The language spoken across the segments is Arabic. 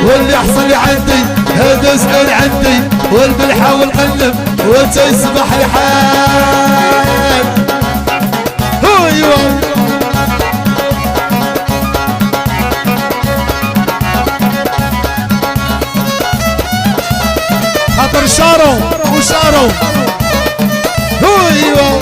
واللي حصل عندي هذا زمان عندي والملحة والقلب وانت يصبح الحال. ايوه خاطر شارو وشارو. ايوه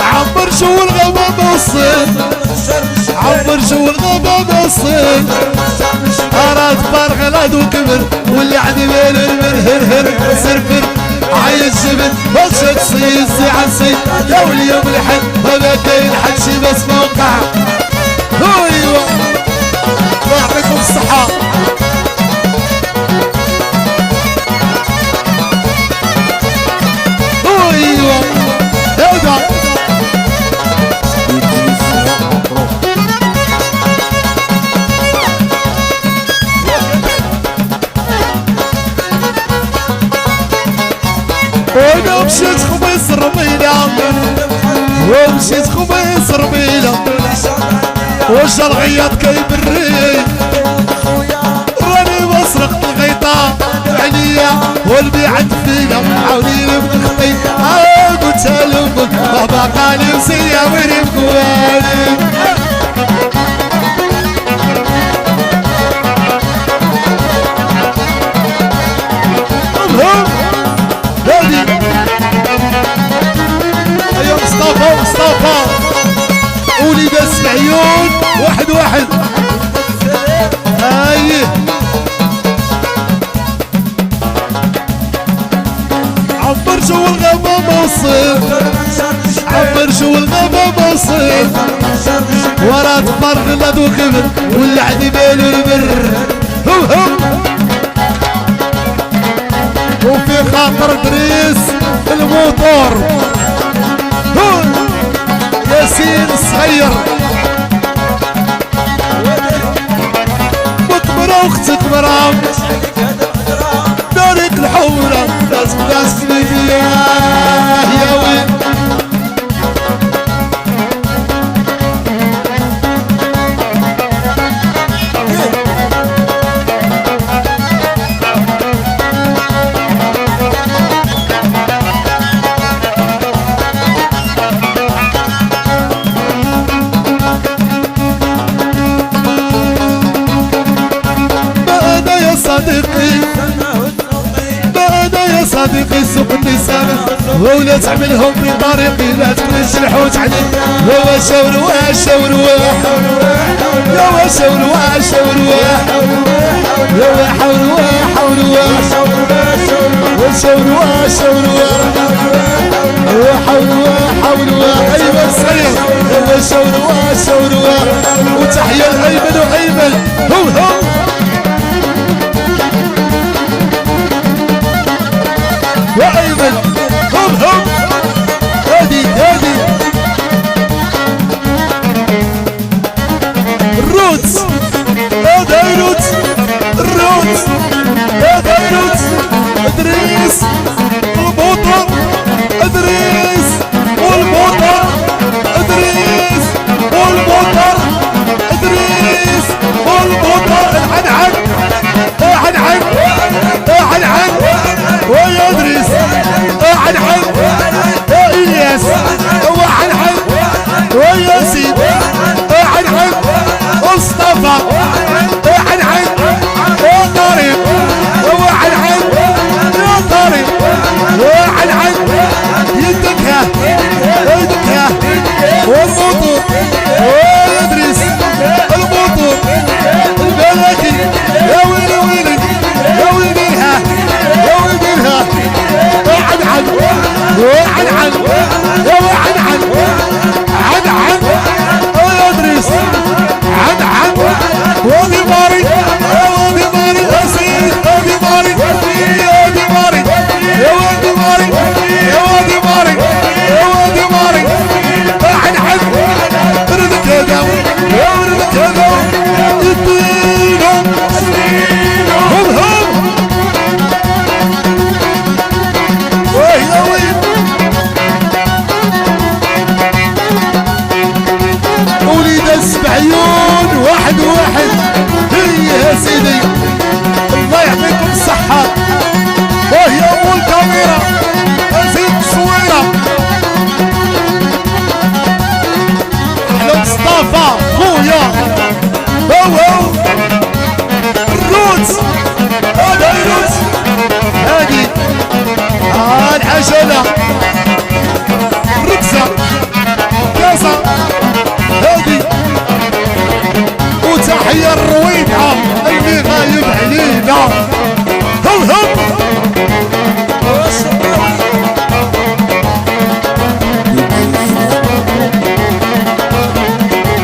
عبر شو الغابة بالصيف، عبر شو الغابة بالصيف، أراد بار غلاد وكبر واللي عندي بين المنهر سرفر عايز جبل وشك صيد عصي يا واليوم الحد ما كاين حد شي بس موقع. ايوه الله يعطيكم الصحة. ايوه هذا وانا مشيت خميس رميلة ومشيت خميس رميلة وجا الغياط كيبري راني مسرق الغيطة عليا والبيع فيا عاوني لم نخطي قلت لامك ما بقالي وسيا وين بكوالي. ايوه مصطفى وليد السعيون واحد واحد. ايه عبر جو الغابة بالصيف، عبر جو الغابة بالصيف، ورا تفر غلاد وكبر واللي عندي بالو البر. وفي خاطر دريس الموتور ياسين صغير مكبرة واختك مرام دارك الحورة ناس فيا يا وين. صديقي سوق النساء ولا تعملهم في طريقي لا تكرش الحوت عليك. يا شاور وشاور يا وشاور وشاور يا حول وحول وشاور وشاور يا حول وحول. ايمن صغير يا شاور وشاور وتحية الايمن وايمن هو يا ايمن هم هادي الروتس هذا الروتس هذا الروتس ادريس والبوطة ادريس والبوطة ادريس والبوطة ادريس والبوطة الحنحن ويا ادريس حنحن يا الياس هو حنحن وياسين حنحن مصطفى حنحن يا طارق هو حنحن يا طارق حنحن يدكها والموطور ويا ادريس الموطور البلاكي يا ويلي يا ويليها عنعن يا عنعن واحد هي يا سيدي الله يعطيكم الصحة وهي أم الكاميرا زيد الصويرة أحلى مصطفى خويا هو الروت هذا الروت هادي العجلة الركزة كاسة هادي وتحية الرويدعة اللي غايب علينا هم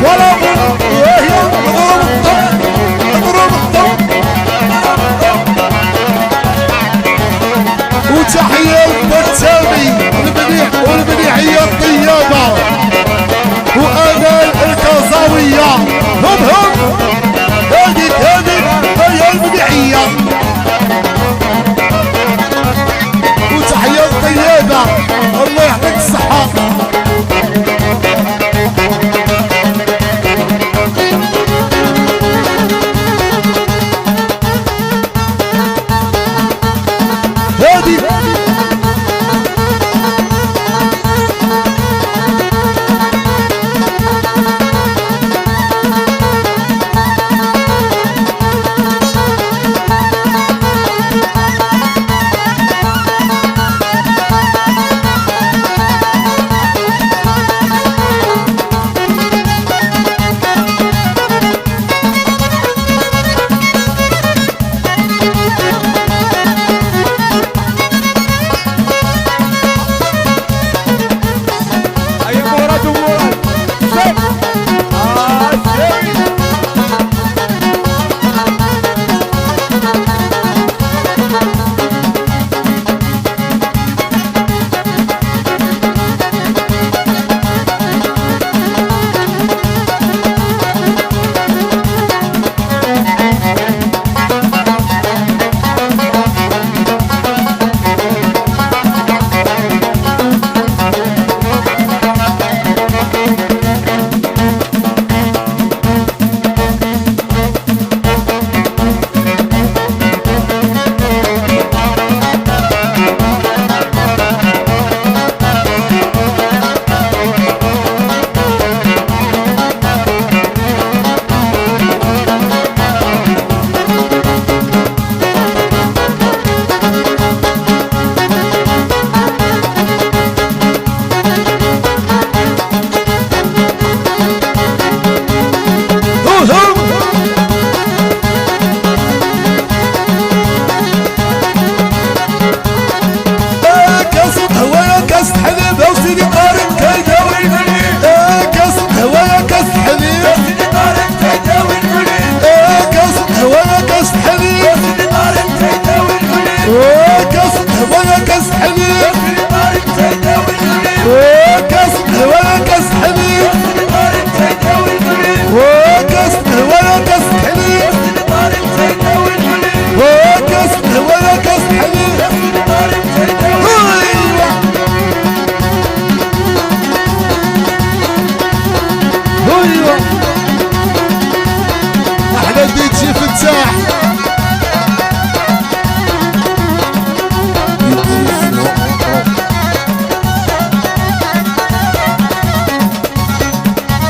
ولا وهي اضرب الضم وتحية البتامي والمنيحية الطيابة وأنا الكازاوية هم هذيك هي المنيحية وتحية الطيابة الله يعطيك الصحة هادي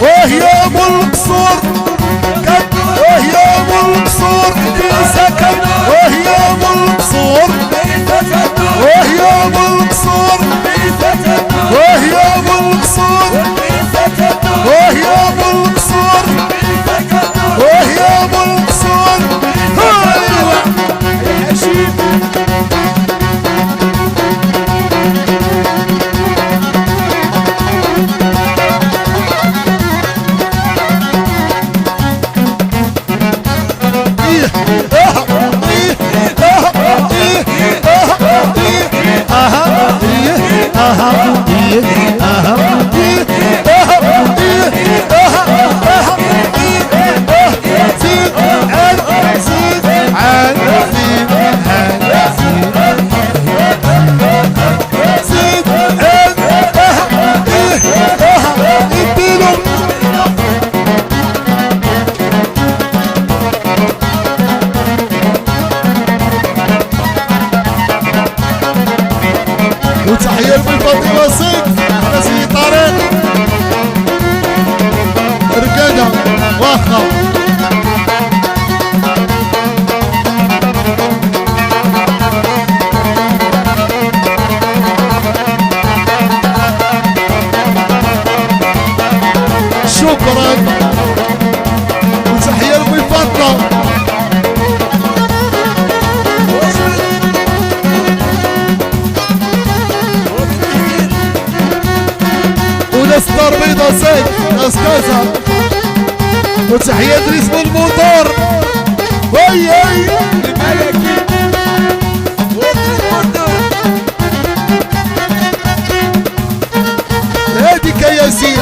وهي ام القصور وهي ام القصور في سكن وهي ام القصور وهي ام القصور وهي ام القصور وهي ام القصور وهي ام القصور شكرا وتحية لأبوي فاطمة وناس دار بيضا زيد ناس كازا وتحية لاسم الموتور وي الملكي هاديك يا ياسين